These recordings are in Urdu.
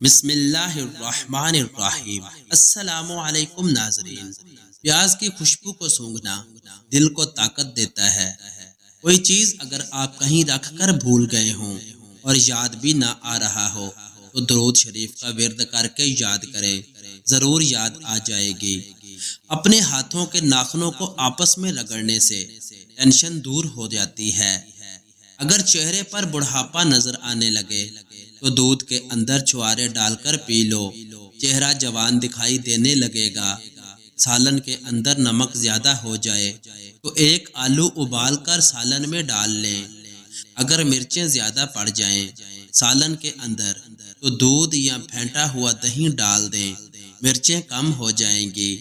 بسم اللہ الرحمن الرحیم۔ السلام علیکم ناظرین۔ پیاز کی خوشبو کو سونگھنا دل کو طاقت دیتا ہے۔ کوئی چیز اگر آپ کہیں رکھ کر بھول گئے ہوں اور یاد بھی نہ آ رہا ہو تو درود شریف کا ورد کر کے یاد کریں، ضرور یاد آ جائے گی۔ اپنے ہاتھوں کے ناخنوں کو آپس میں رگڑنے سے ٹینشن دور ہو جاتی ہے۔ اگر چہرے پر بڑھاپا نظر آنے لگے تو دودھ کے اندر چھوارے ڈال کر پی لو، چہرہ جوان دکھائی دینے لگے گا۔ سالن کے اندر نمک زیادہ ہو جائے تو ایک آلو ابال کر سالن میں ڈال لیں۔ اگر مرچیں زیادہ پڑ جائیں سالن کے اندر تو دودھ یا پھینٹا ہوا دہی ڈال دیں، مرچیں کم ہو جائیں گی۔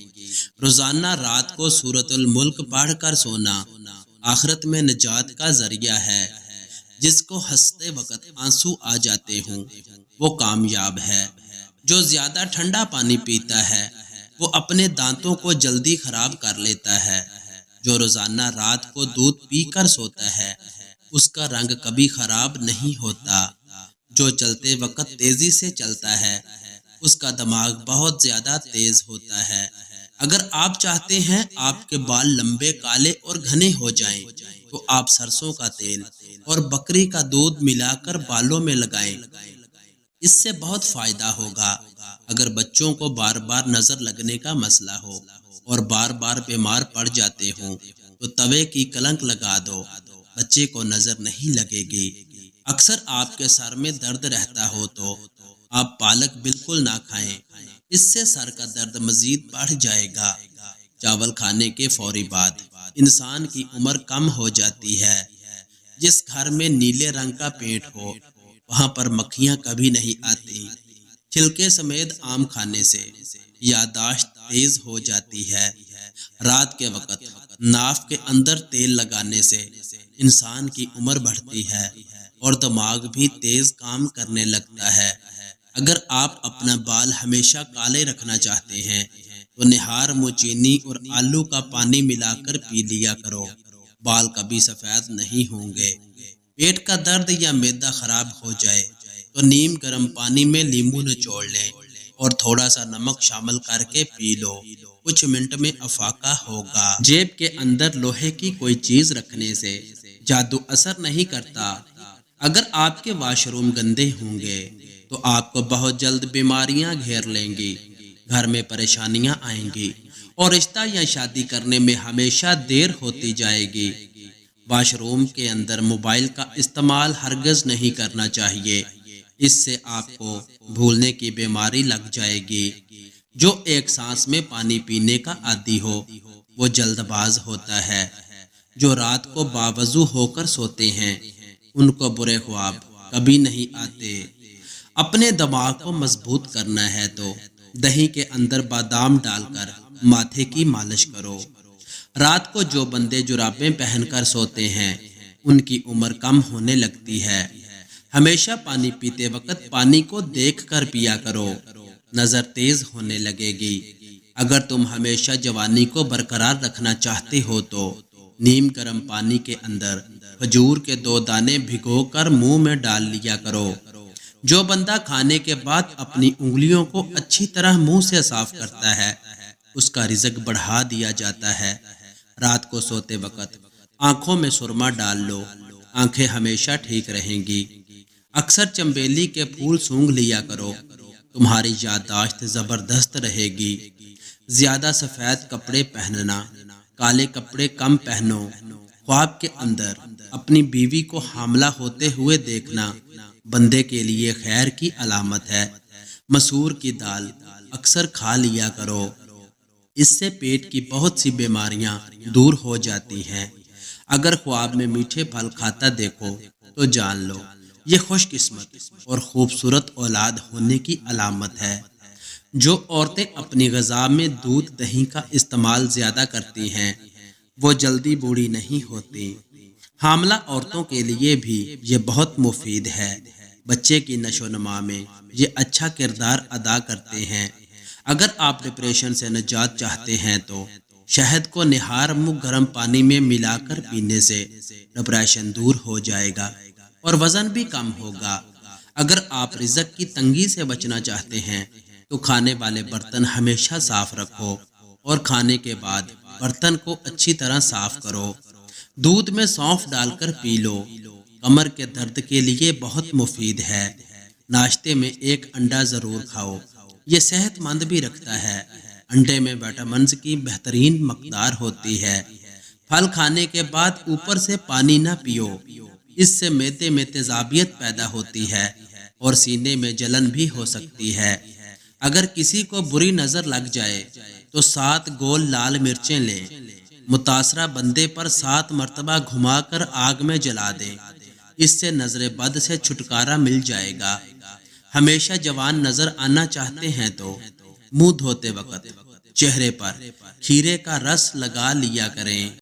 روزانہ رات کو سورۃ الملک پڑھ کر سونا آخرت میں نجات کا ذریعہ ہے۔ جس کو ہنستے وقت آنسو آ جاتے ہوں وہ کامیاب ہے۔ جو زیادہ ٹھنڈا پانی پیتا ہے وہ اپنے دانتوں کو جلدی خراب کر لیتا ہے۔ جو روزانہ رات کو دودھ پی کر سوتا ہے اس کا رنگ کبھی خراب نہیں ہوتا۔ جو چلتے وقت تیزی سے چلتا ہے اس کا دماغ بہت زیادہ تیز ہوتا ہے۔ اگر آپ چاہتے ہیں آپ کے بال لمبے، کالے اور گھنے ہو جائیں تو آپ سرسوں کا تیل اور بکری کا دودھ ملا کر بالوں میں لگائیں، اس سے بہت فائدہ ہوگا۔ اگر بچوں کو بار بار نظر لگنے کا مسئلہ ہو اور بار بار بیمار پڑ جاتے ہوں تو توے کی کلنک لگا دو، بچے کو نظر نہیں لگے گی۔ اکثر آپ کے سر میں درد رہتا ہو تو آپ پالک بالکل نہ کھائیں، اس سے سر کا درد مزید بڑھ جائے گا۔ چاول کھانے کے فوری بعد انسان کی عمر کم ہو جاتی ہے۔ جس گھر میں نیلے رنگ کا پینٹ ہو وہاں پر مکھیاں کبھی نہیں آتی۔ چھلکے سمیت آم کھانے سے یادداشت تیز ہو جاتی ہے۔ رات کے وقت ناف کے اندر تیل لگانے سے انسان کی عمر بڑھتی ہے اور دماغ بھی تیز کام کرنے لگتا ہے۔ اگر آپ اپنا بال ہمیشہ کالے رکھنا چاہتے ہیں تو نہار منہ چینی اور آلو کا پانی ملا کر پی لیا کرو، بال کبھی سفید نہیں ہوں گے۔ پیٹ کا درد یا معدہ خراب ہو جائے تو نیم گرم پانی میں لیموں نچوڑ لیں اور تھوڑا سا نمک شامل کر کے پی لو، کچھ منٹ میں افاقہ ہوگا۔ جیب کے اندر لوہے کی کوئی چیز رکھنے سے جادو اثر نہیں کرتا۔ اگر آپ کے واش روم گندے ہوں گے تو آپ کو بہت جلد بیماریاں گھیر لیں گی، گھر میں پریشانیاں آئیں گی اور رشتہ یا شادی کرنے میں ہمیشہ دیر ہوتی جائے گی۔ واش روم کے اندر موبائل کا استعمال ہرگز نہیں کرنا چاہیے، اس سے آپ کو بھولنے کی بیماری لگ جائے گی۔ جو ایک سانس میں پانی پینے کا عادی ہو وہ جلد باز ہوتا ہے۔ جو رات کو باوضو ہو کر سوتے ہیں ان کو برے خواب کبھی نہیں آتے۔ اپنے دماغ کو مضبوط کرنا ہے تو دہی کے اندر بادام ڈال کر ماتھے کی مالش کرو۔ رات کو جو بندے جرابیں پہن کر سوتے ہیں ان کی عمر کم ہونے لگتی ہے۔ ہمیشہ پانی پیتے وقت پانی کو دیکھ کر پیا کرو، نظر تیز ہونے لگے گی۔ اگر تم ہمیشہ جوانی کو برقرار رکھنا چاہتے ہو تو نیم گرم پانی کے اندر کھجور کے 2 دانے بھگو کر منہ میں ڈال لیا کرو۔ جو بندہ کھانے کے بعد اپنی انگلیوں کو اچھی طرح منہ سے صاف کرتا ہے اس کا رزق بڑھا دیا جاتا ہے۔ رات کو سوتے وقت آنکھوں میں سرما ڈال لو، آنکھیں ہمیشہ ٹھیک رہیں گی۔ اکثر چنبیلی کے پھول سونگھ لیا کرو، تمہاری یادداشت زبردست رہے گی۔ زیادہ سفید کپڑے پہننا، کالے کپڑے کم پہنو۔ خواب کے اندر اپنی بیوی کو حاملہ ہوتے ہوئے دیکھنا بندے کے لیے خیر کی علامت ہے۔ مسور کی دال اکثر کھا لیا کرو، اس سے پیٹ کی بہت سی بیماریاں دور ہو جاتی ہیں۔ اگر خواب میں میٹھے پھل کھاتا دیکھو تو جان لو یہ خوش قسمت اور خوبصورت اولاد ہونے کی علامت ہے۔ جو عورتیں اپنی غذا میں دودھ دہی کا استعمال زیادہ کرتی ہیں وہ جلدی بوڑھی نہیں ہوتی۔ حاملہ عورتوں کے لیے بھی یہ بہت مفید ہے، بچے کی نشو و نما میں یہ اچھا کردار ادا کرتے ہیں۔ اگر آپ ڈپریشن سے نجات چاہتے ہیں تو شہد کو نہار منہ گرم پانی میں ملا کر پینے سے ڈپریشن دور ہو جائے گا اور وزن بھی کم ہوگا۔ اگر آپ رزق کی تنگی سے بچنا چاہتے ہیں تو کھانے والے برتن ہمیشہ صاف رکھو اور کھانے کے بعد برتن کو اچھی طرح صاف کرو۔ دودھ میں سونف ڈال کر پی لو، کمر کے درد کے لیے بہت مفید ہے۔ ناشتے میں ایک انڈا ضرور کھاؤ، یہ صحت مند بھی رکھتا ہے۔ انڈے میں وٹامنز کی بہترین مقدار ہوتی ہے۔ پھل کھانے کے بعد اوپر سے پانی نہ پیو، اس سے معدے میں تیزابیت پیدا ہوتی ہے اور سینے میں جلن بھی ہو سکتی ہے۔ اگر کسی کو بری نظر لگ جائے تو 7 گول لال مرچیں لیں، متاثرہ بندے پر 7 مرتبہ گھما کر آگ میں جلا دیں، اس سے نظر بد سے چھٹکارا مل جائے گا۔ ہمیشہ جوان نظر آنا چاہتے ہیں تو منہ دھوتے وقت چہرے پر کھیرے کا رس لگا لیا کریں۔